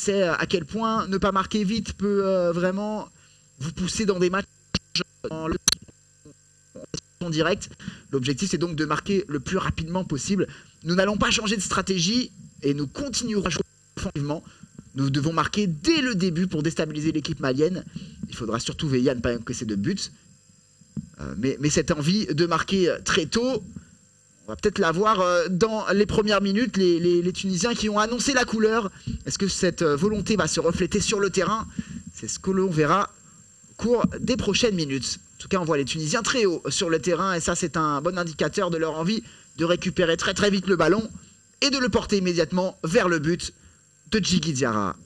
sait à quel point ne pas marquer vite peut vraiment vous pousser dans des matchs en direct. L'objectif, c'est donc de marquer le plus rapidement possible. Nous n'allons pas changer de stratégie et nous continuerons à jouer offensivement. Nous devons marquer dès le début pour déstabiliser l'équipe malienne. Il faudra surtout veiller à ne pas encaisser de buts. Mais cette envie de marquer très tôt, on va peut-être la voir dans les premières minutes. Les Tunisiens qui ont annoncé la couleur. Est-ce que cette volonté va se refléter sur le terrain? C'est ce que l'on verra au cours des prochaines minutes. En tout cas, on voit les Tunisiens très haut sur le terrain. Et ça, c'est un bon indicateur de leur envie de récupérer très très vite le ballon et de le porter immédiatement vers le but de Djigui Diarra.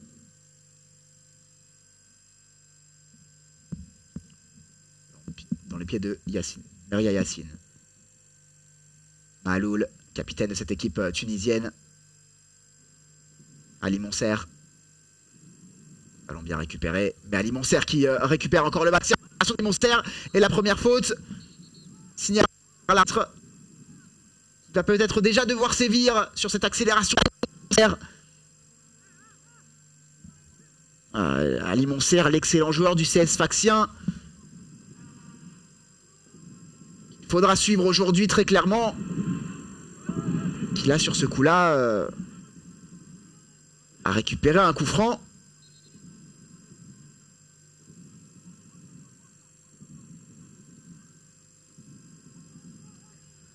Dans les pieds de Yassine, Meria Yassine. Mahaloul, capitaine de cette équipe tunisienne. Ali Monser. Ballon bien récupéré. Mais Ali Monser qui récupère encore le ballon. Ali Monser et la première faute. Signal à l'arbitre. Il va peut-être déjà devoir sévir sur cette accélération. Ali Monser, l'excellent joueur du CS Sfaxien. Il faudra suivre aujourd'hui très clairement qu'il a sur ce coup-là a récupéré un coup franc.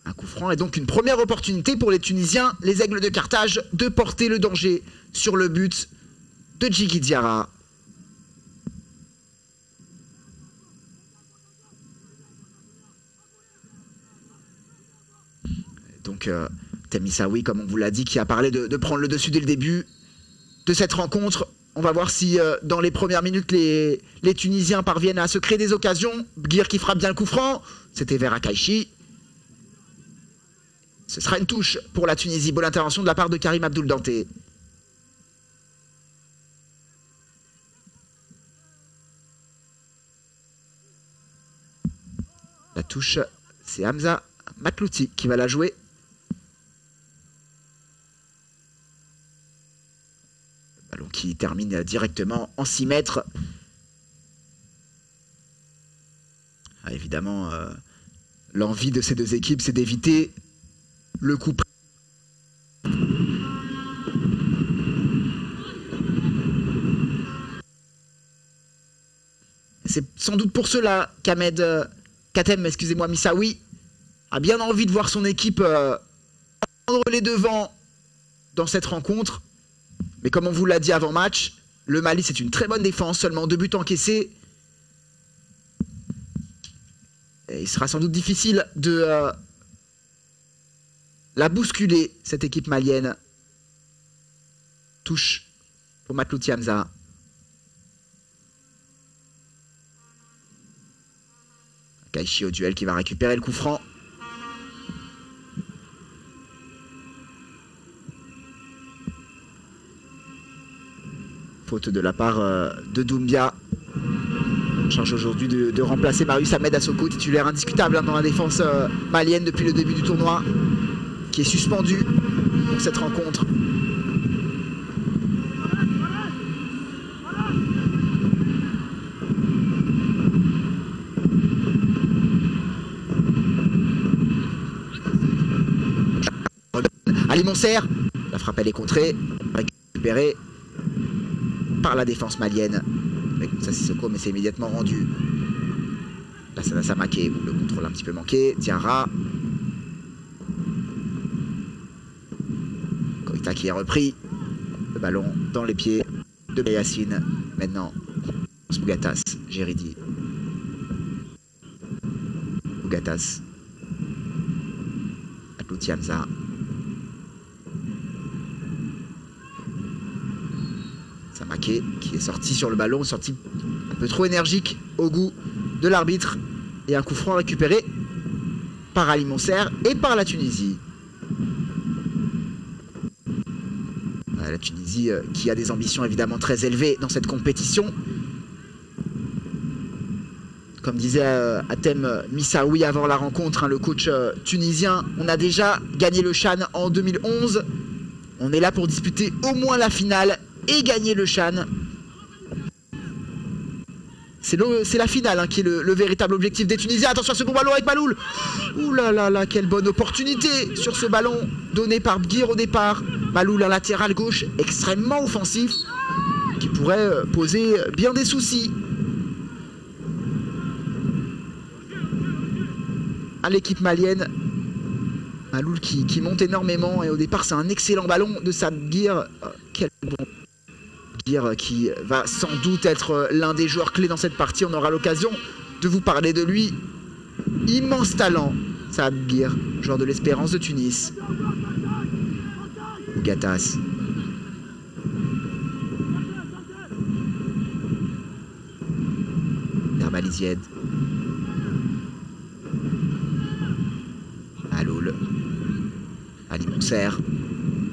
Un coup franc et donc une première opportunité pour les Tunisiens, les Aigles de Carthage, de porter le danger sur le but de Djigui Diarra. Donc Temmissaoui, comme on vous l'a dit, qui a parlé de prendre le dessus dès le début de cette rencontre. On va voir si dans les premières minutes les Tunisiens parviennent à se créer des occasions. Bguir qui frappe bien le coup franc, c'était vers Akaïchi. Ce sera une touche pour la Tunisie. Bonne intervention de la part de Karim Abdoul Danté. La touche, c'est Hamza Maklouti qui va la jouer. Le ballon qui termine directement en 6 mètres. Ah, évidemment, l'envie de ces deux équipes, c'est d'éviter le coup. C'est sans doute pour cela qu'Katem, excusez-moi, Missaoui a bien envie de voir son équipe prendre les devants dans cette rencontre. Mais comme on vous l'a dit avant match, le Mali c'est une très bonne défense, seulement 2 buts encaissés. Et il sera sans doute difficile de la bousculer, cette équipe malienne. Touche pour Maklouti Hamza. Akaïchi au duel qui va récupérer le coup franc. Faute de la part de Doumbia. On charge aujourd'hui de remplacer Marius Ahmed Assoko, titulaire indiscutable dans la défense malienne depuis le début du tournoi, qui est suspendu pour cette rencontre. Ali Monser, la frappe elle est contrée, récupérée par la défense malienne. Avec Moussa Sissoko, mais c'est immédiatement rendu. Là, ça va Samaké, le contrôle un petit peu manqué. Diarra. Koïta qui est repris. Le ballon dans les pieds de Yassine. Maintenant, Bougatas, Géridi. Bougatas. Maklouti Hamza. Samaké qui est sorti sur le ballon, sorti un peu trop énergique au goût de l'arbitre. Et un coup franc récupéré par Ali Monser et par la Tunisie. La Tunisie qui a des ambitions évidemment très élevées dans cette compétition. Comme disait Hatem Missaoui avant la rencontre, le coach tunisien, on a déjà gagné le CHAN en 2011. On est là pour disputer au moins la finale et gagner le Chan. C'est la finale hein, qui est le véritable objectif des Tunisiens. Attention à ce bon ballon avec Maloul. Ouh là là là, quelle bonne opportunité sur ce ballon donné par Bguir au départ. Maloul, un latéral gauche extrêmement offensif qui pourrait poser bien des soucis à l'équipe malienne. Maloul qui monte énormément et au départ c'est un excellent ballon de Saad Bguir. Quel bon Bguir qui va sans doute être l'un des joueurs clés dans cette partie. On aura l'occasion de vous parler de lui. Immense talent, Saad Bguir, joueur de l'Espérance de Tunis. Bougatas. Herbalizied. Maloul. Ali Mousser.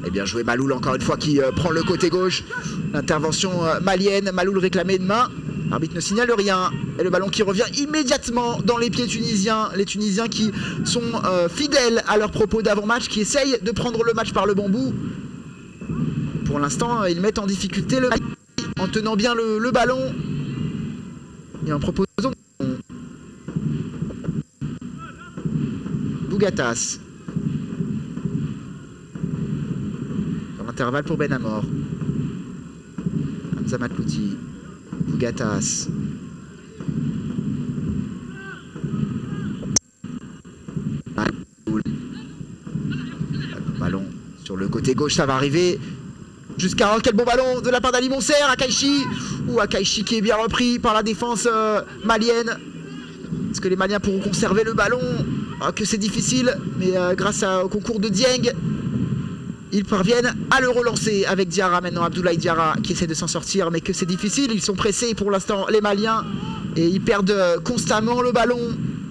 Et bien joué Maloul encore une fois qui prend le côté gauche. L'intervention malienne. Maloul réclamé de main. L'arbitre ne signale rien. Et le ballon qui revient immédiatement dans les pieds tunisiens. Les Tunisiens qui sont fidèles à leurs propos d'avant-match, qui essayent de prendre le match par le bon bout. Pour l'instant, ils mettent en difficulté le Mali en tenant bien le ballon et en proposant Bougatas. Dans l'intervalle pour Benamor. Hamza Matlouti. Bougatas. Ballon sur le côté gauche, ça va arriver. Jusqu'à quel bon ballon de la part d'Ali Mousser. Akaichi. Ou Akaichi qui est bien repris par la défense malienne. Est-ce que les Maliens pourront conserver le ballon? Que c'est difficile, mais grâce au concours de Dieng, ils parviennent à le relancer avec Diarra maintenant. Abdoulaye Diarra qui essaie de s'en sortir, mais que c'est difficile. Ils sont pressés pour l'instant, les Maliens, et ils perdent constamment le ballon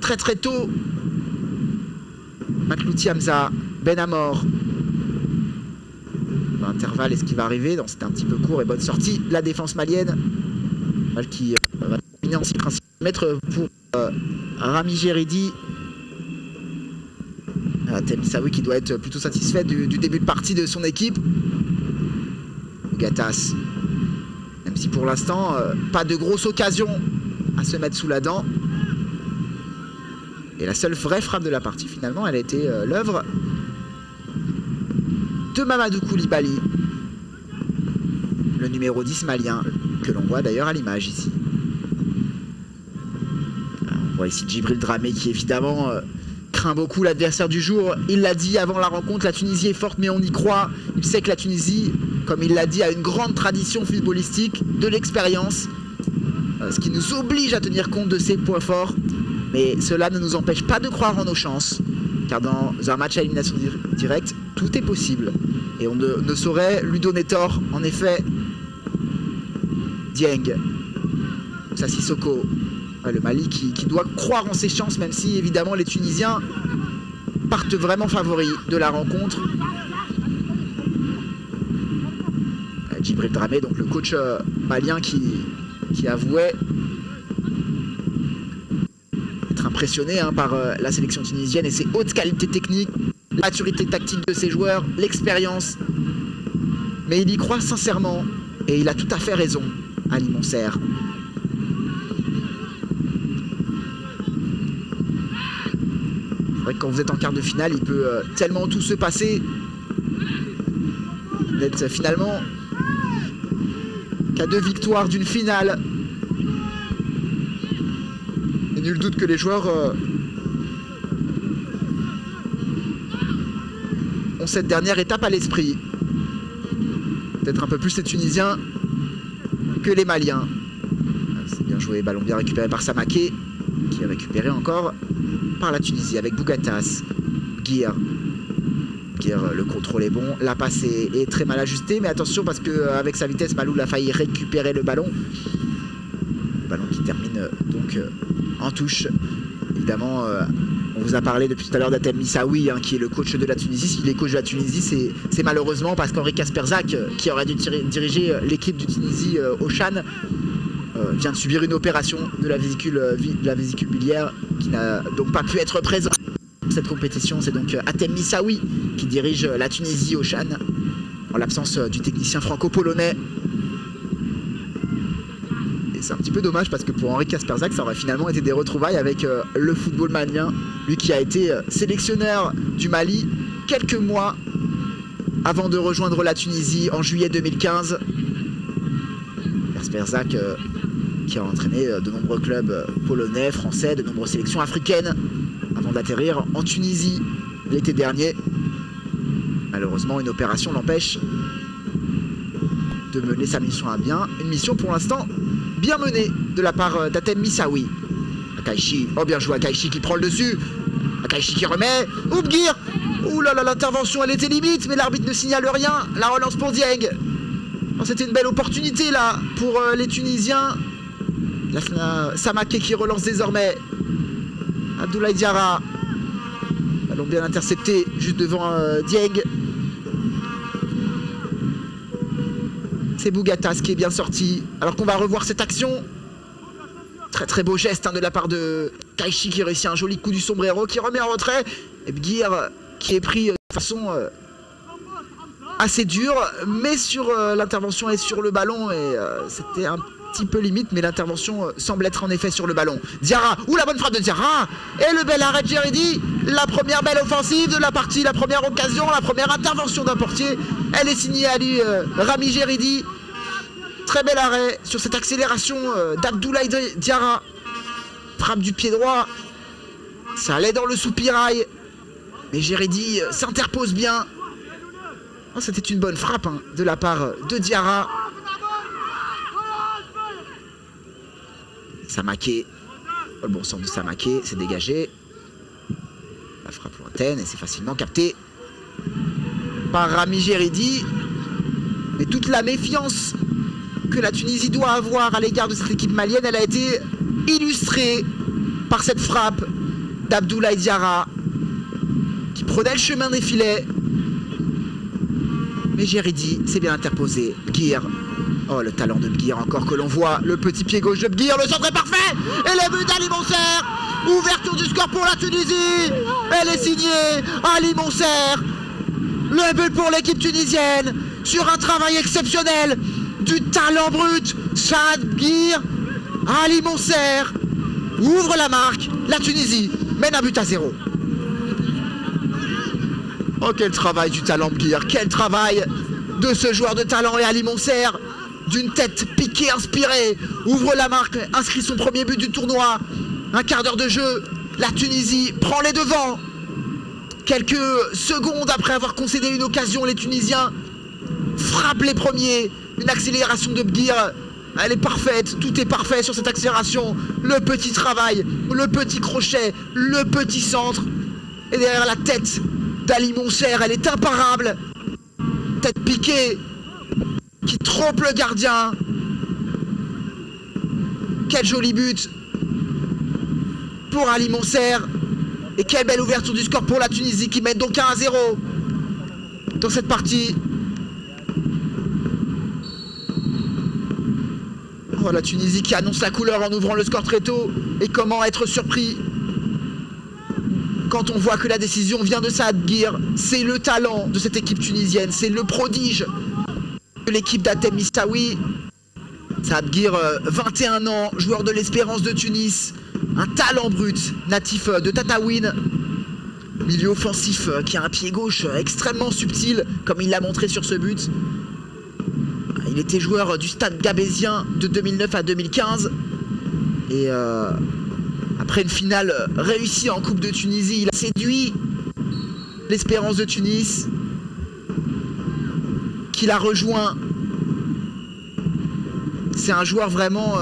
très très tôt. Matlouti Hamza, Benamor. Intervalle, est-ce qu'il va arriver? Non, c'était un petit peu court et bonne sortie. La défense malienne, qui va terminer en 6 mètres pour Rami Geridi. Temmissaoui qui doit être plutôt satisfait du début de partie de son équipe. Gatas, même si pour l'instant pas de grosse occasion à se mettre sous la dent. Et la seule vraie frappe de la partie finalement, elle a été l'œuvre de Mamadou Koulibaly, le numéro 10 malien, que l'on voit d'ailleurs à l'image ici. On voit ici Djibril Dramé qui évidemment craint beaucoup l'adversaire du jour. Il l'a dit avant la rencontre, la Tunisie est forte mais on y croit. Il sait que la Tunisie, comme il l'a dit, a une grande tradition footballistique, de l'expérience, ce qui nous oblige à tenir compte de ses points forts. Mais cela ne nous empêche pas de croire en nos chances, car dans un match à élimination directe, tout est possible. Et on ne saurait lui donner tort. En effet, Dieng, Moussa Sissoko, le Mali qui doit croire en ses chances, même si évidemment les Tunisiens partent vraiment favoris de la rencontre. Djibril Dramé, donc le coach malien qui avouait être impressionné par la sélection tunisienne et ses hautes qualités techniques, la maturité tactique de ses joueurs, l'expérience. Mais il y croit sincèrement et il a tout à fait raison, Ali Mousser. C'est vrai que quand vous êtes en quart de finale, il peut tellement tout se passer. Vous n'êtes finalement qu'à 2 victoires d'une finale. Et nul doute que les joueurs ont cette dernière étape à l'esprit. Peut-être un peu plus les Tunisiens que les Maliens. C'est bien joué, ballon bien récupéré par Samaké, qui est récupéré encore par la Tunisie avec Bougatas, Bguir. Le contrôle est bon, la passe est très mal ajustée, mais attention parce qu'avec sa vitesse, Maloul a failli récupérer le ballon. Le ballon qui termine donc en touche. Évidemment, on vous a parlé depuis tout à l'heure d'Temmissaoui, qui est le coach de la Tunisie. S'il est coach de la Tunisie, c'est malheureusement parce qu'Henri Kasperzak, qui aurait dû diriger l'équipe du Tunisie au Chan, vient de subir une opération de la vésicule biliaire qui n'a donc pas pu être présent. Cette compétition, c'est donc Temmissaoui qui dirige la Tunisie au Chan en l'absence du technicien franco-polonais Et c'est un petit peu dommage parce que pour Henri Kasperzak, ça aurait finalement été des retrouvailles avec le football malien. Lui qui a été sélectionneur du Mali quelques mois avant de rejoindre la Tunisie en juillet 2015. Kasperzak qui a entraîné de nombreux clubs polonais, français, de nombreuses sélections africaines avant d'atterrir en Tunisie l'été dernier. Malheureusement, une opération l'empêche de mener sa mission à bien. Une mission pour l'instant bien menée de la part d'Hatem Missaoui. Akaichi, oh bien joué Akaichi qui prend le dessus. Akaichi qui remet. Oubgir. Ouh là là, l'intervention elle était limite, mais l'arbitre ne signale rien. La relance pour Dieng. Oh, c'était une belle opportunité là pour les Tunisiens. Samaké qui relance désormais. Abdoulaye Diarra. Ballon bien intercepté juste devant Dieng. C'est Bougatas qui est bien sorti. Alors qu'on va revoir cette action. Très très beau geste de la part de Kaichi qui réussit un joli coup du sombrero, qui remet en retrait. Et Bguir qui est pris de façon assez dure, mais sur l'intervention et sur le ballon. Et c'était un petit peu limite, mais l'intervention semble être en effet sur le ballon. Diarra, ou la bonne frappe de Diarra. Et le bel arrêt de Djeridi. La première belle offensive de la partie, la première occasion, la première intervention d'un portier. Elle est signée à lui, Rami Djeridi. Très bel arrêt sur cette accélération d'Abdoulaye Diarra. Frappe du pied droit. Ça allait dans le soupirail. Mais Djeridi s'interpose bien. Oh, c'était une bonne frappe de la part de Diarra. Samaké. Oh, le bon centre de Samaké, c'est dégagé. La frappe lointaine et c'est facilement capté par Rami Djeridi. Mais toute la méfiance que la Tunisie doit avoir à l'égard de cette équipe malienne, elle a été illustrée par cette frappe d'Abdoulaye Diarra qui prenait le chemin des filets. Mais Djeridi s'est bien interposé. Bguir. Oh, le talent de Bguir encore que l'on voit. Le petit pied gauche de Bguir. Le centre est parfait. Et le but d'Ali Monser. Ouverture du score pour la Tunisie. Elle est signée Ali Monser. Le but pour l'équipe tunisienne. Sur un travail exceptionnel. Du talent brut. Saad Bguir. Ali Monser ouvre la marque. La Tunisie mène un but à 0. Oh, quel travail du talent Bguir. Quel travail de ce joueur de talent. Et Ali Monser, d'une tête piquée, inspirée, ouvre la marque, inscrit son premier but du tournoi. Un quart d'heure de jeu, la Tunisie prend les devants. Quelques secondes après avoir concédé une occasion, les Tunisiens frappent les premiers. Une accélération de Bguir, elle est parfaite, tout est parfait sur cette accélération. Le petit travail, le petit crochet, le petit centre. Et derrière la tête d'Ali Monser, elle est imparable. Tête piquée qui trompe le gardien. Quel joli but pour Ali Monser. Et quelle belle ouverture du score pour la Tunisie qui mène donc 1-0 dans cette partie. Oh, la Tunisie qui annonce la couleur en ouvrant le score très tôt. Et comment être surpris quand on voit que la décision vient de Saad Bguir. C'est le talent de cette équipe tunisienne. C'est le prodige de l'équipe d'Hatem Missaoui. Saad Bguir, 21 ans, joueur de l'Espérance de Tunis. Un talent brut, natif de Tataouine. Milieu offensif qui a un pied gauche extrêmement subtil, comme il l'a montré sur ce but. Il était joueur du Stade Gabésien de 2009 à 2015. Et après une finale réussie en Coupe de Tunisie, il a séduit l'Espérance de Tunis, qu'il a rejoint. C'est un joueur vraiment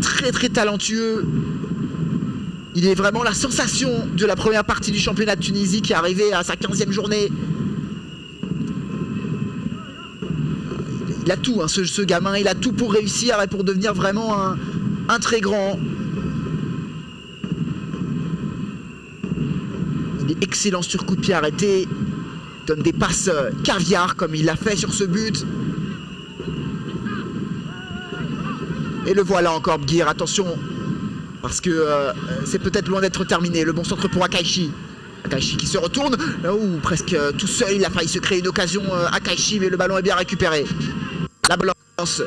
très très talentueux. Il est vraiment la sensation de la première partie du championnat de Tunisie qui est arrivé à sa 15e journée. Il a tout, ce gamin, il a tout pour réussir et pour devenir vraiment un très grand. Il est excellent sur coup de pied arrêté. Il donne des passes caviar comme il l'a fait sur ce but. Et le voilà encore Bguir, attention, parce que c'est peut-être loin d'être terminé. Le bon centre pour Akaichi. Akaichi qui se retourne, ou presque tout seul, il a failli se créer une occasion Akaichi, mais le ballon est bien récupéré. La balance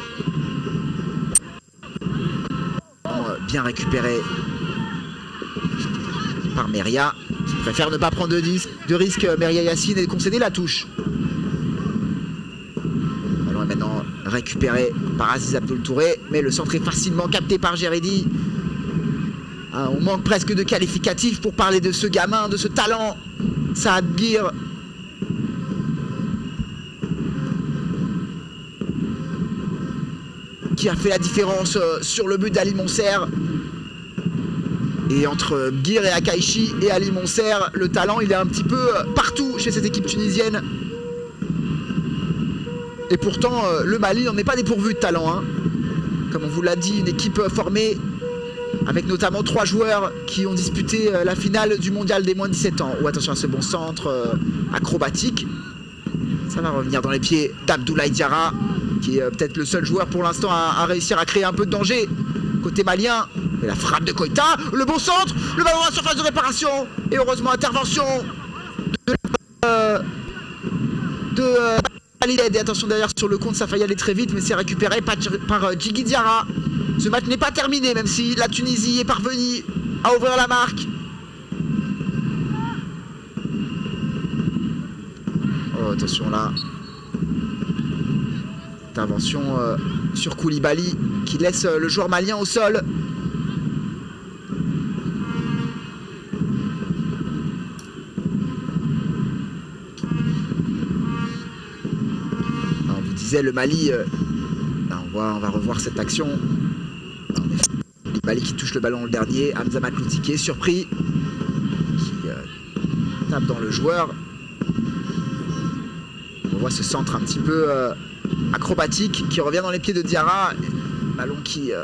bien récupéré par Meria, qui préfère ne pas prendre de risque. Meria Yacine et concéder la touche. Le ballon est maintenant récupéré par Aziz Abdoul Touré, mais le centre est facilement capté par Geredi. On manque presque de qualificatifs pour parler de ce gamin, de ce talent. Saad Gir. Qui a fait la différence sur le but d'Ali Monser. Et entre Gir et Akaichi et Ali Monser, le talent il est un petit peu partout chez cette équipe tunisienne. Et pourtant le Mali n'en est pas dépourvu de talent, hein. Comme on vous l'a dit, une équipe formée avec notamment 3 joueurs qui ont disputé la finale du mondial des moins de 17 ans. Oh, attention à ce bon centre acrobatique. Ça va revenir dans les pieds d'Abdoulaye Diarra, qui est peut-être le seul joueur pour l'instant à réussir à créer un peu de danger côté malien. Et la frappe de Koita, le bon centre, le ballon à la surface de réparation. Et heureusement intervention de Khaliled. Et attention derrière sur le compte, ça faillit aller très vite, mais c'est récupéré par Djigui Diarra. Ce match n'est pas terminé, même si la Tunisie est parvenue à ouvrir la marque. Oh, attention là. Intervention sur Koulibaly qui laisse le joueur malien au sol. Alors, on vous disait le Mali. On va revoir cette action. Koulibaly qui touche le ballon le dernier. Hamza Matlouti qui est surpris. Qui tape dans le joueur. On voit ce centre un petit peu acrobatique qui revient dans les pieds de Diarra. Ballon qui est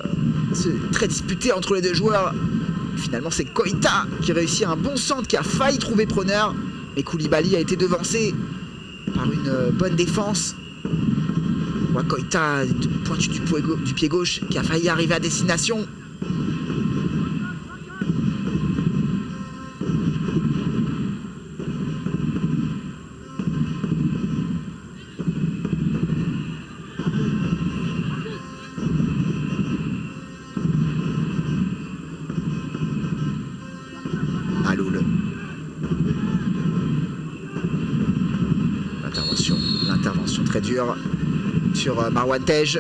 très disputé entre les deux joueurs. Finalement c'est Koita qui réussit un bon centre, qui a failli trouver preneur. Mais Koulibaly a été devancé par une bonne défense. On voit Koita pointu du pied gauche qui a failli arriver à destination. L'intervention très dure sur Marwan Tej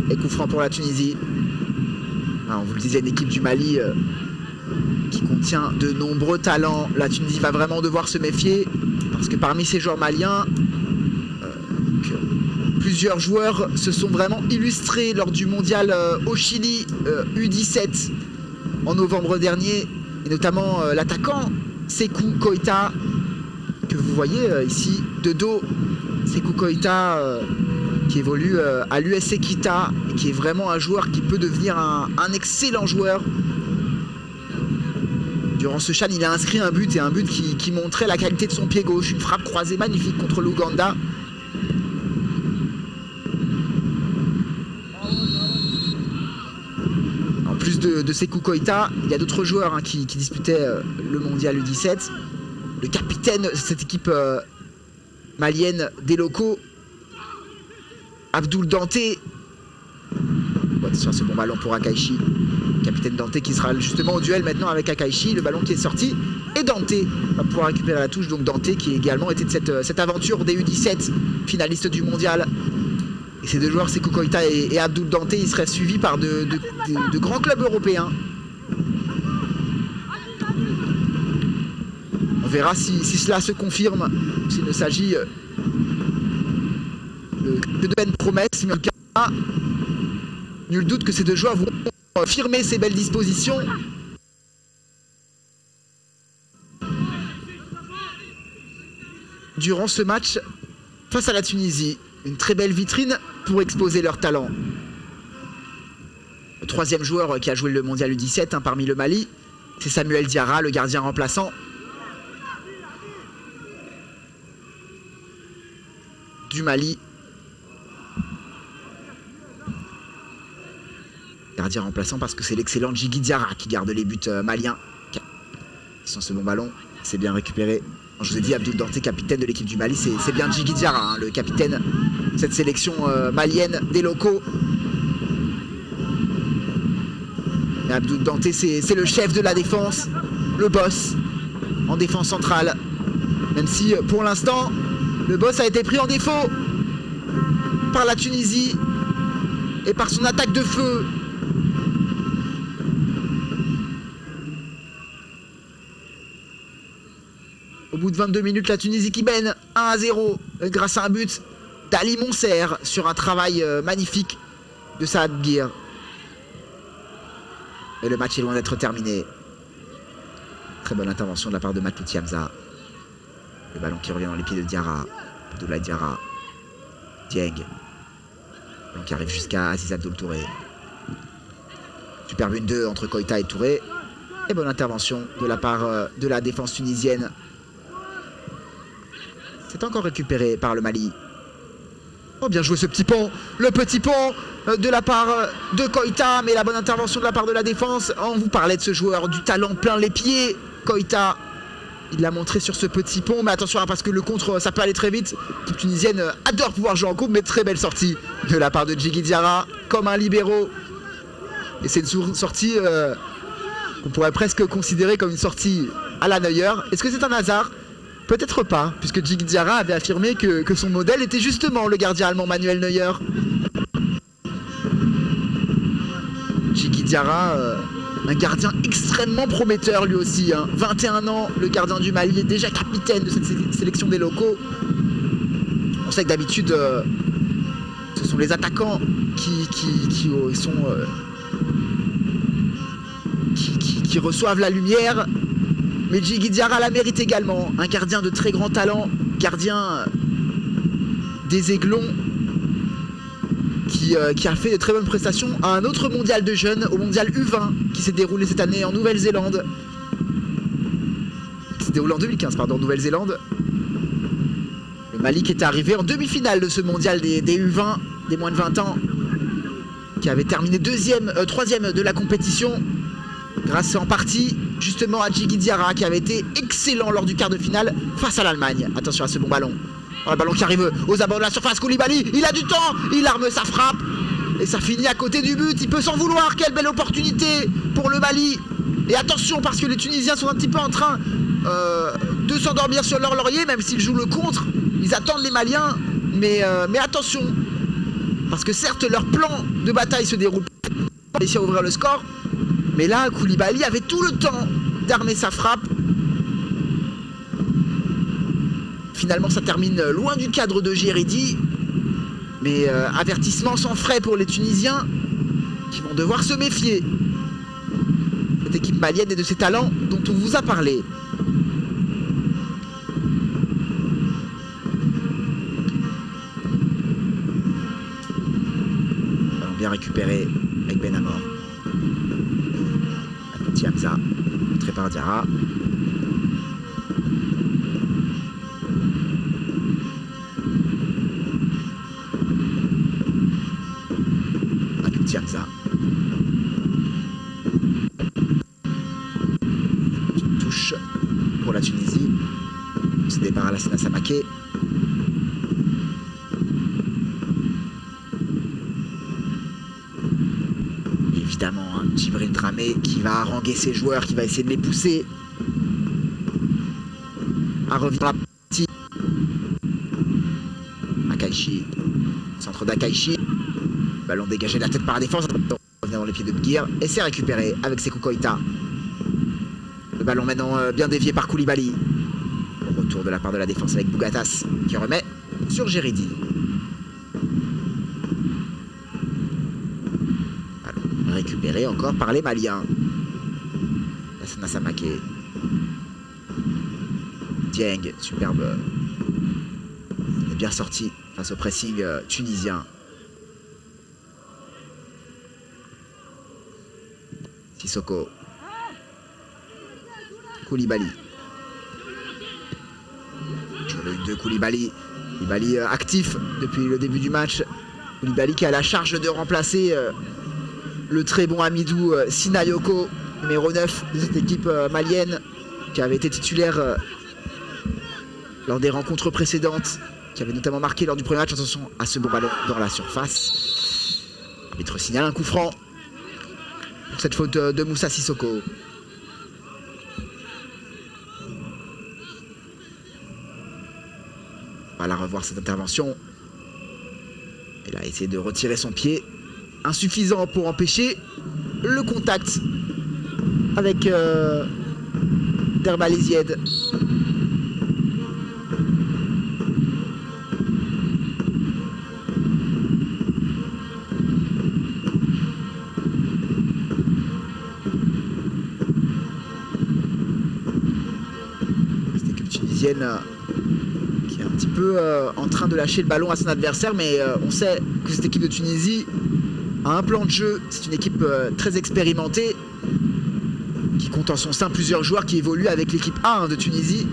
et coup franc pour la Tunisie. Alors, on vous le disait, une équipe du Mali qui contient de nombreux talents. La Tunisie va vraiment devoir se méfier parce que parmi ces joueurs maliens, plusieurs joueurs se sont vraiment illustrés lors du mondial au Chili U17 en novembre dernier, et notamment l'attaquant Sékou Koita que vous voyez ici de dos. Sékou Koita qui évolue à l'USC Kita et qui est vraiment un joueur qui peut devenir un excellent joueur. Durant ce CHAN, il a inscrit un but, et un but qui montrait la qualité de son pied gauche. Une frappe croisée magnifique contre l'Ouganda. En plus de Sékou Koita, il y a d'autres joueurs qui disputaient le mondial U17. Le capitaine de cette équipe malienne des locaux, Abdoul Danté. Attention à ce bon ballon pour Akaichi. Capitaine Danté qui sera justement au duel maintenant avec Akaichi. Le ballon qui est sorti et Danté va pouvoir récupérer la touche. Donc Danté qui également était de cette aventure des U17, finaliste du mondial. Et ces deux joueurs, Sékou Koita et Abdoul Danté, ils seraient suivis par de grands clubs européens. On verra si cela se confirme, s'il ne s'agit que de peine promesse. Mais en tout cas, nul doute que ces deux joueurs vont firmer ces belles dispositions. Durant ce match face à la Tunisie, une très belle vitrine pour exposer leur talent. Le troisième joueur qui a joué le mondial U17 parmi le Mali, c'est Samuel Diarra, le gardien remplaçant. Du Mali. Gardien remplaçant parce que c'est l'excellent Djigui Diarra qui garde les buts maliens. Sans ce bon ballon, c'est bien récupéré. Je vous ai dit, Abdoul Danté, capitaine de l'équipe du Mali, c'est bien Djigui Diarra, le capitaine de cette sélection malienne des locaux. Mais Abdou Danté, c'est le chef de la défense, le boss en défense centrale. Même si pour l'instant, le boss a été pris en défaut par la Tunisie et par son attaque de feu. Au bout de 22 minutes, la Tunisie qui mène 1-0 grâce à un but d'Ali Monser sur un travail magnifique de Saad Gir. Et le match est loin d'être terminé. Très bonne intervention de la part de Matlouti Hamza. Le ballon qui revient dans les pieds de Diarra. Abdoulaye Diarra. Dieng. Le ballon qui arrive jusqu'à Aziz Abdoul Touré. Superbe 1-2 entre Koïta et Touré. Et bonne intervention de la part de la défense tunisienne. C'est encore récupéré par le Mali. Oh, bien joué ce petit pont. Le petit pont de la part de Koïta. Mais la bonne intervention de la part de la défense. On vous parlait de ce joueur, du talent plein les pieds. Koïta, il l'a montré sur ce petit pont. Mais attention, hein, parce que le contre, ça peut aller très vite. L'équipe tunisienne adore pouvoir jouer en coupe. Mais très belle sortie de la part de Djigui Diarra. Comme un libéraux. Et c'est une sortie qu'on pourrait presque considérer comme une sortie à la Neuer. Est-ce que c'est un hasard ? Peut-être pas, puisque Djigui Diarra avait affirmé que son modèle était justement le gardien allemand Manuel Neuer. Djigui Diarra, un gardien extrêmement prometteur lui aussi. Hein. 21 ans, le gardien du Mali est déjà capitaine de cette sélection des locaux. On sait que d'habitude, ce sont les attaquants qui reçoivent la lumière. Mais Djigui Diarra la mérite également. Un gardien de très grand talent, gardien des Aiglons, qui a fait de très bonnes prestations à un autre mondial de jeunes, au mondial U20, qui s'est déroulé cette année en Nouvelle-Zélande. Qui s'est déroulé en 2015, pardon, en Nouvelle-Zélande. Le Mali qui était arrivé en demi-finale de ce mondial des U20, des moins de 20 ans, qui avait terminé troisième de la compétition, grâce en partie justement à Djigui Diarra qui avait été excellent lors du quart de finale face à l'Allemagne. Attention à ce bon ballon. Oh, le ballon qui arrive aux abords de la surface. Koulibaly, il a du temps, il arme sa frappe et ça finit à côté du but. Il peut s'en vouloir. Quelle belle opportunité pour le Mali. Et attention parce que les Tunisiens sont un petit peu en train de s'endormir sur leur laurier, même s'ils jouent le contre. Ils attendent les Maliens, mais attention parce que certes leur plan de bataille se déroule pour réussir à ouvrir le score. Mais là, Koulibaly avait tout le temps d'armer sa frappe. Finalement, ça termine loin du cadre de Géridi. Mais avertissement sans frais pour les Tunisiens qui vont devoir se méfier. Cette équipe malienne et de ses talents dont on vous a parlé. Ballon bien récupéré avec Benamor. Hamza, montré par Diarra. Matlouti Hamza. Une touche pour la Tunisie. C'est départ à la Sena Samaké. Évidemment, hein, Djibril Dramé qui va haranguer ses joueurs, qui va essayer de les pousser à revenir à partie. Akaichi, centre d'Akaichi. Ballon dégagé de la tête par la défense. Revient dans les pieds de Bguir et c'est récupéré avec Sékou Koïta. Le ballon maintenant bien dévié par Koulibaly. Retour de la part de la défense avec Bougatas qui remet sur Géridi. Récupéré encore par les Maliens. Lassana Samaké. Dieng, superbe. Il est bien sorti face au pressing tunisien. Sissoko. Koulibaly. Sur le 1-2 Koulibaly. Koulibaly actif depuis le début du match. Koulibaly qui a la charge de remplacer le très bon Hamidou Sinayoko, numéro 9 de cette équipe malienne, qui avait été titulaire lors des rencontres précédentes, qui avait notamment marqué lors du premier match. Attention à ce bon ballon dans la surface. L'arbitre signale un coup franc cette faute de Moussa Sissoko. On va la revoir cette intervention. Il a essayé de retirer son pied. Insuffisant pour empêcher le contact avec Derbal Ezied. Cette équipe tunisienne qui est un petit peu en train de lâcher le ballon à son adversaire, mais on sait que cette équipe de Tunisie a un plan de jeu. C'est une équipe très expérimentée qui compte en son sein plusieurs joueurs qui évoluent avec l'équipe A de Tunisie,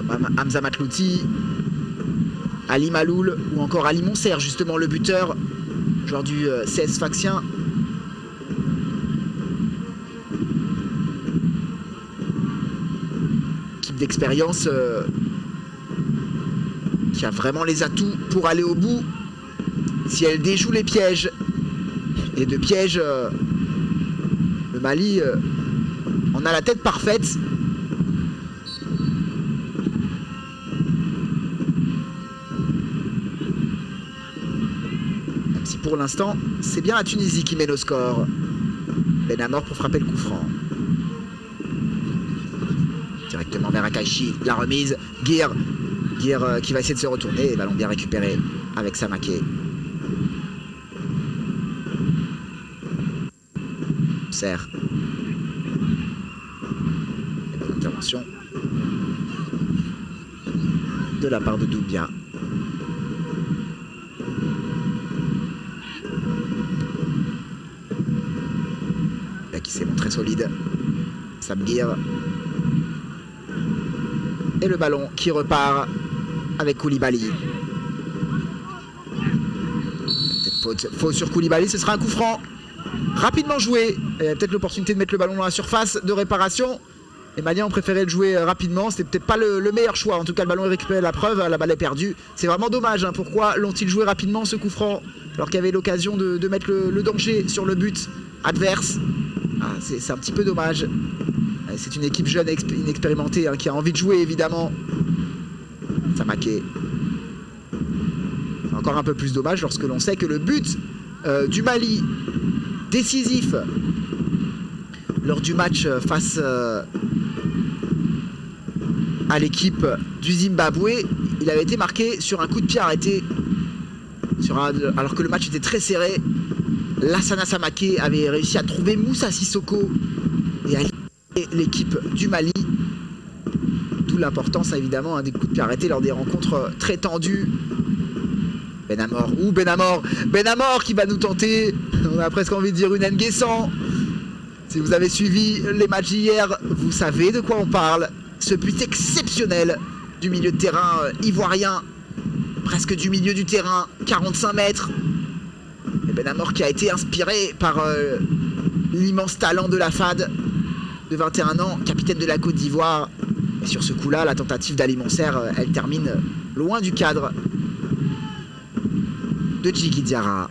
comme Hamza Matlouti, Ali Maloul ou encore Ali Monser, justement le buteur, joueur du CS Sfaxien. Équipe d'expérience qui a vraiment les atouts pour aller au bout si elle déjoue les pièges. Et de pièges, le Mali en a la tête parfaite. Même si pour l'instant, c'est bien la Tunisie qui mène au score. Benamor pour frapper le coup franc. Directement vers Akashi, la remise. Guir qui va essayer de se retourner. Et ballon bien récupéré avec Samaké. Serre. Et bonne intervention de la part de Doumbia. Là qui s'est montré solide. Samguir. Et le ballon qui repart avec Koulibaly. Faute sur Koulibaly, ce sera un coup franc. Rapidement joué. Il y a peut-être l'opportunité de mettre le ballon dans la surface de réparation. Les Maliens ont préféré le jouer rapidement. C'était peut-être pas le meilleur choix. En tout cas, le ballon est récupéré, la preuve, la balle est perdue. C'est vraiment dommage. Hein. Pourquoi l'ont-ils joué rapidement ce coup franc alors qu'il y avait l'occasion de mettre le danger sur le but adverse? C'est un petit peu dommage. C'est une équipe jeune et inexpérimentée hein, qui a envie de jouer évidemment. Samaké. Encore un peu plus dommage lorsque l'on sait que le but du Mali décisif lors du match face à l'équipe du Zimbabwe, il avait été marqué sur un coup de pied arrêté alors que le match était très serré. Lassana Samaké avait réussi à trouver Moussa Sissoko et à l'équipe du Mali, d'où l'importance évidemment hein, des coups de pied arrêtés lors des rencontres très tendues. Benamor qui va nous tenter, on a presque envie de dire une Nguessan. Si vous avez suivi les matchs d'hier, vous savez de quoi on parle. Ce but exceptionnel du milieu de terrain ivoirien, presque du milieu du terrain, 45 mètres. Et Benamor qui a été inspiré par l'immense talent de la FAD de 21 ans, capitaine de la Côte d'Ivoire. Et sur ce coup-là, la tentative d'Ali Monser, elle termine loin du cadre de Djigui Diarra.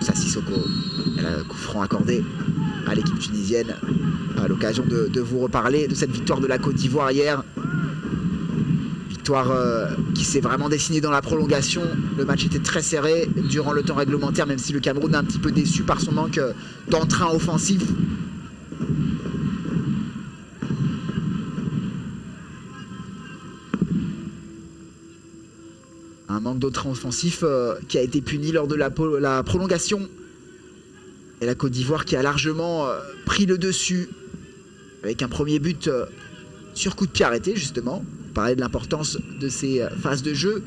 Moussa Sissoko, elle a un coup franc accordé à l'équipe tunisienne. À l'occasion de vous reparler de cette victoire de la Côte d'Ivoire hier. Victoire qui s'est vraiment dessinée dans la prolongation. Le match était très serré durant le temps réglementaire, même si le Cameroun est un petit peu déçu par son manque d'entrain offensif. Un manque d'entrain offensif qui a été puni lors de la prolongation. Et la Côte d'Ivoire qui a largement pris le dessus avec un premier but sur coup de pied arrêté, justement. On parlait de l'importance de ces phases de jeu.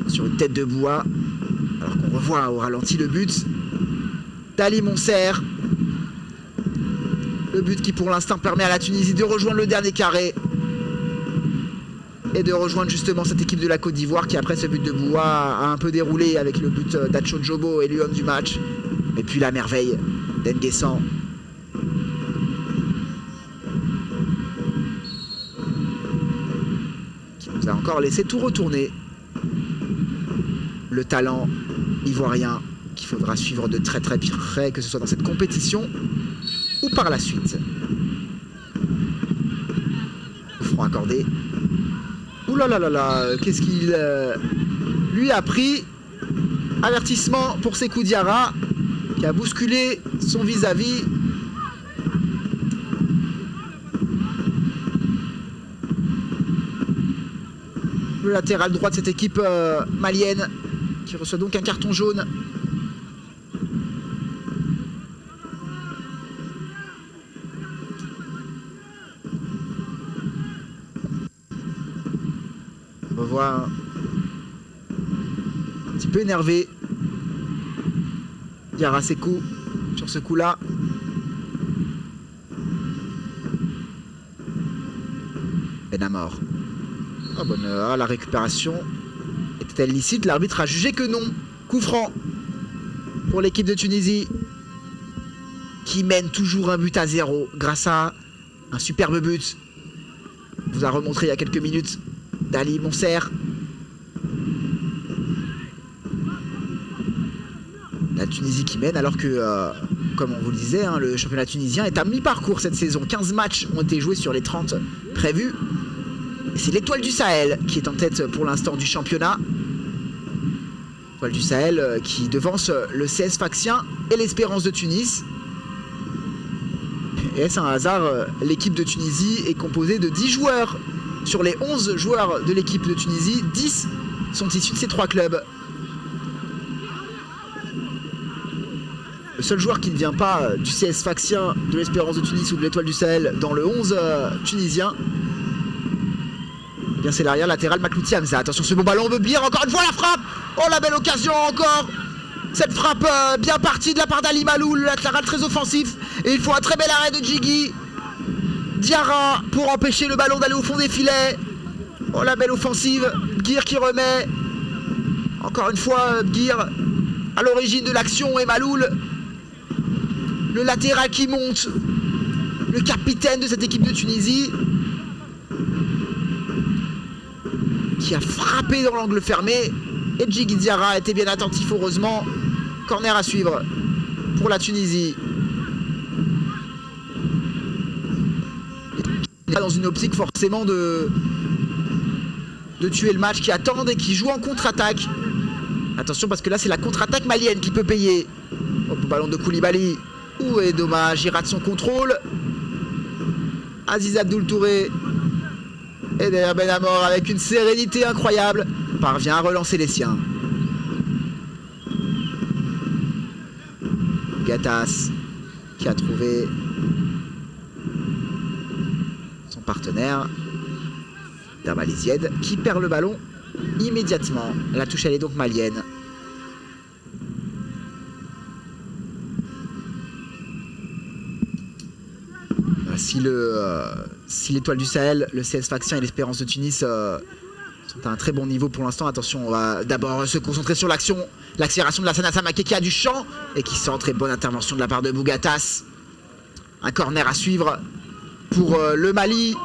Sur une tête de Boua, alors qu'on revoit au ralenti le but d'Ali Monser. Le but qui pour l'instant permet à la Tunisie de rejoindre le dernier carré. Et de rejoindre justement cette équipe de la Côte d'Ivoire qui après ce but de Boua a un peu déroulé avec le but d'Acho Jobo et l'homme du match. Et puis la merveille d'Nguessan. Qui nous a encore laissé tout retourner. Le talent ivoirien qu'il faudra suivre de très très près, que ce soit dans cette compétition ou par la suite. Front accordé. Ouh là là là là, qu'est-ce qu'il lui a pris? Avertissement pour Sékou Diarra qui a bousculé son vis-à-vis. Le latéral droit de cette équipe malienne qui reçoit donc un carton jaune. On voit un petit peu énervé Diarra Sékou sur ce coup-là. Benamor. Oh, bonne la récupération était-elle licite? L'arbitre a jugé que non. Coup franc pour l'équipe de Tunisie qui mène toujours 1-0 grâce à un superbe but. On vous a remontré il y a quelques minutes d'Ali Monser. La Tunisie qui mène alors que, comme on vous le disait, hein, le championnat tunisien est à mi-parcours cette saison. 15 matchs ont été joués sur les 30 prévus. Et c'est l'Étoile du Sahel qui est en tête pour l'instant du championnat. L'Étoile du Sahel qui devance le CS Sfaxien et l'Espérance de Tunis. Et est-ce un hasard? L'équipe de Tunisie est composée de 10 joueurs. Sur les 11 joueurs de l'équipe de Tunisie, 10 sont issus de ces 3 clubs. Le seul joueur qui ne vient pas du CS Sfaxien, de l'Espérance de Tunis ou de l'Étoile du Sahel dans le 11 tunisien, eh bien c'est l'arrière latéral Maklouti Hamza. Attention, ce bon ballon, Bebir, encore une fois la frappe. Oh, la belle occasion encore. Cette frappe bien partie de la part d'Ali Maloul, le latéral très offensif. Et il faut un très bel arrêt de Djigui Diarra pour empêcher le ballon d'aller au fond des filets. Oh, la belle offensive. Bgir qui remet. Encore une fois, Bgir à l'origine de l'action et Maloul, le latéral qui monte, le capitaine de cette équipe de Tunisie, qui a frappé dans l'angle fermé. Et Djigui Diarra était bien attentif, heureusement. Corner à suivre pour la Tunisie. Dans une optique forcément de tuer le match, qui attendent et qui jouent en contre-attaque. Attention parce que là c'est la contre-attaque malienne qui peut payer. Hop, ballon de Koulibaly. Ouh, et dommage, il rate son contrôle. Aziz Abdoul Touré. Et derrière Benamor avec une sérénité incroyable parvient à relancer les siens. Gatas qui a trouvé son partenaire Dermalizied qui perd le ballon immédiatement. La touche elle est donc malienne. Si l'Étoile du Sahel, le CS Sfaxien et l'Espérance de Tunis sont à un très bon niveau pour l'instant, attention, on va d'abord se concentrer sur l'action, l'accélération de la Sana Samake qui a du champ et qui centre, et bonne intervention de la part de Bougatas. Un corner à suivre pour le Mali.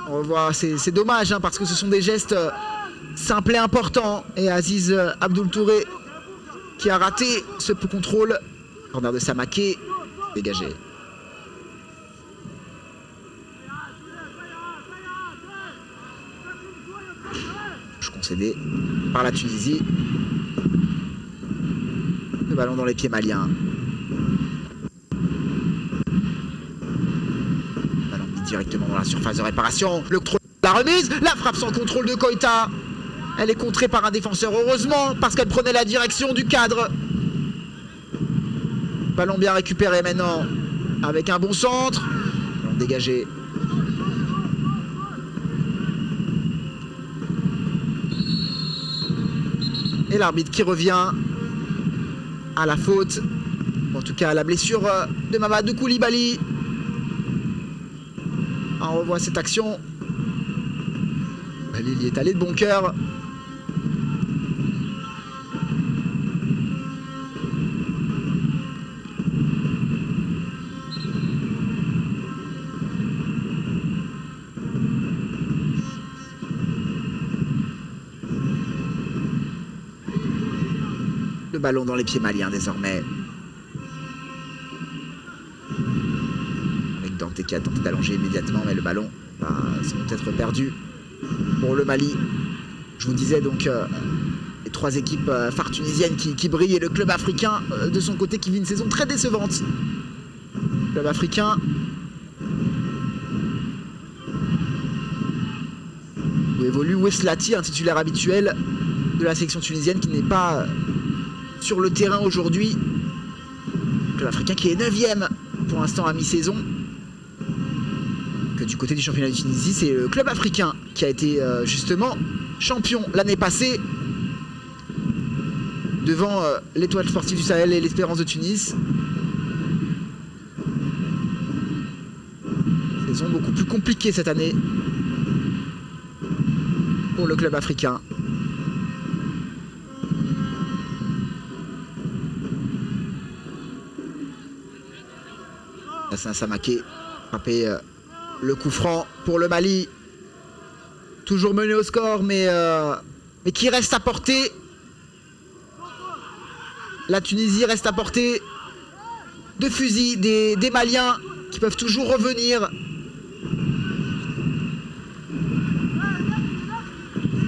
On revoit, c'est dommage hein, parce que ce sont des gestes simples et importants. Et Aziz Abdoul Touré qui a raté ce contrôle. Corner de Samake, dégagé. Touche concédé par la Tunisie. Le ballon dans les pieds maliens. Ballon mis directement dans la surface de réparation. Le contrôle, la remise, la frappe sans contrôle de Koita. Elle est contrée par un défenseur, heureusement, parce qu'elle prenait la direction du cadre. Ballon bien récupéré maintenant, avec un bon centre. Ballon dégagé. Et l'arbitre qui revient à la faute, en tout cas à la blessure de Mamadou Koulibaly. On revoit cette action. Il y est allé de bon cœur. Le ballon dans les pieds maliens désormais. Avec Dante qui a tenté d'allonger immédiatement, mais le ballon va sans doute être perdu pour le Mali. Je vous disais donc les trois équipes phares tunisiennes qui brillent et le club africain de son côté qui vit une saison très décevante. Club africain où évolue Weslati, un titulaire habituel de la sélection tunisienne qui n'est pas sur le terrain aujourd'hui. Club africain qui est 9e pour l'instant à mi-saison. Que du côté du championnat de Tunisie, c'est le club africain qui a été justement champion l'année passée devant l'Étoile sportive du Sahel et l'Espérance de Tunis. Saison beaucoup plus compliquée cette année pour le club africain. Hassan Samaké frappé le coup franc pour le Mali. Toujours mené au score, mais qui reste à portée. La Tunisie reste à portée de fusil des Maliens qui peuvent toujours revenir.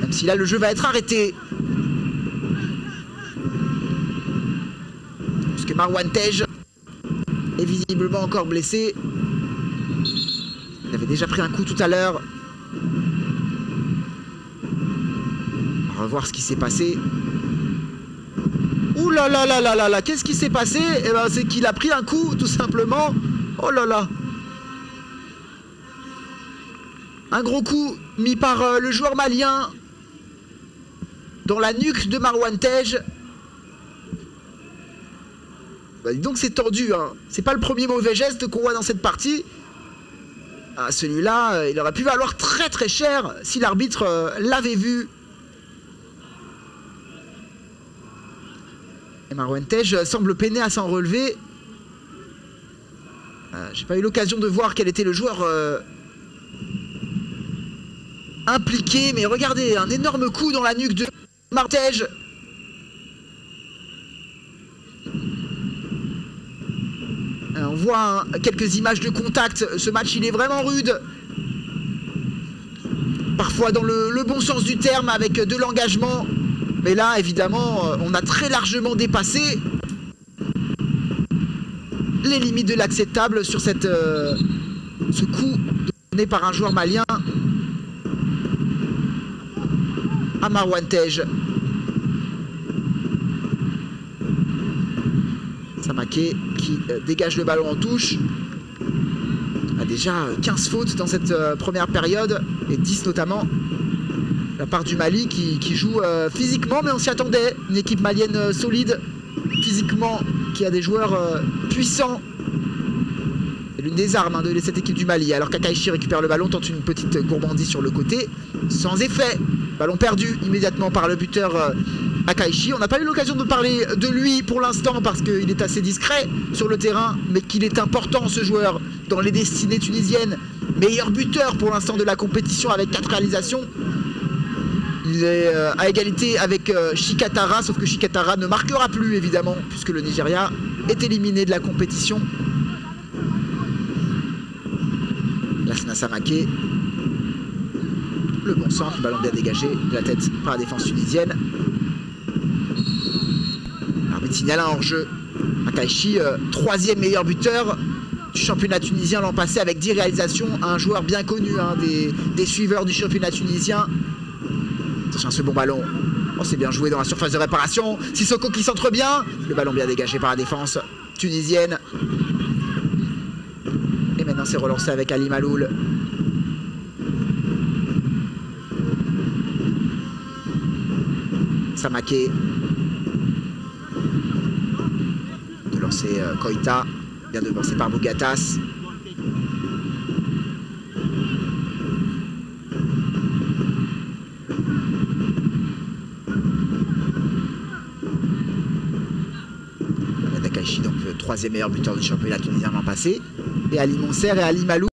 Même si là le jeu va être arrêté. Puisque Marwan Tej est visiblement encore blessé. Il avait déjà pris un coup tout à l'heure. On va voir ce qui s'est passé. Ouh là là là là là là, qu'est-ce qui s'est passé? Eh ben, c'est qu'il a pris un coup, tout simplement. Oh là là. Un gros coup mis par le joueur malien dans la nuque de Marwan Tej. Bah, dis donc c'est tendu, hein. C'est pas le premier mauvais geste qu'on voit dans cette partie. Ah, celui-là, il aurait pu valoir très très cher si l'arbitre l'avait vu. Et Marwan Tej semble peiner à s'en relever. J'ai pas eu l'occasion de voir quel était le joueur impliqué, mais regardez, un énorme coup dans la nuque de Marwan Tej. On voit quelques images de contact. Ce match, il est vraiment rude. Parfois dans le bon sens du terme, avec de l'engagement. Mais là, évidemment, on a très largement dépassé les limites de l'acceptable sur ce coup donné par un joueur malien à Marwan Tej. Samaké qui dégage le ballon en touche. A déjà 15 fautes dans cette première période et 10 notamment de la part du Mali qui joue physiquement, mais on s'y attendait. Une équipe malienne solide physiquement qui a des joueurs puissants. C'est l'une des armes de cette équipe du Mali. Alors Kakaichi récupère le ballon, tente une petite gourmandise sur le côté sans effet. Ballon perdu immédiatement par le buteur Kakaichi. On n'a pas eu l'occasion de parler de lui pour l'instant parce qu'il est assez discret sur le terrain, mais qu'il est important ce joueur dans les destinées tunisiennes. Meilleur buteur pour l'instant de la compétition avec 4 réalisations. Il est à égalité avec Chikatara, sauf que Chikatara ne marquera plus évidemment puisque le Nigeria est éliminé de la compétition. Lassana Samaké, le bon centre, ballon bien dégagé de la tête par la défense tunisienne. L'arbitre signale un hors-jeu. Kakaichi, 3e meilleur buteur du championnat tunisien l'an passé avec 10 réalisations. Un joueur bien connu des suiveurs du championnat tunisien. Attention à ce bon ballon. Oh, c'est bien joué dans la surface de réparation. Sissoko qui centre bien. Le ballon bien dégagé par la défense tunisienne. Et maintenant c'est relancé avec Ali Maloul. Samaké. De lancer Koita. Bien devancé par Bougatas. Kakaichi, donc le 3e meilleur buteur du championnat tunisien l'an passé. Et Ali Monser et Ali Malou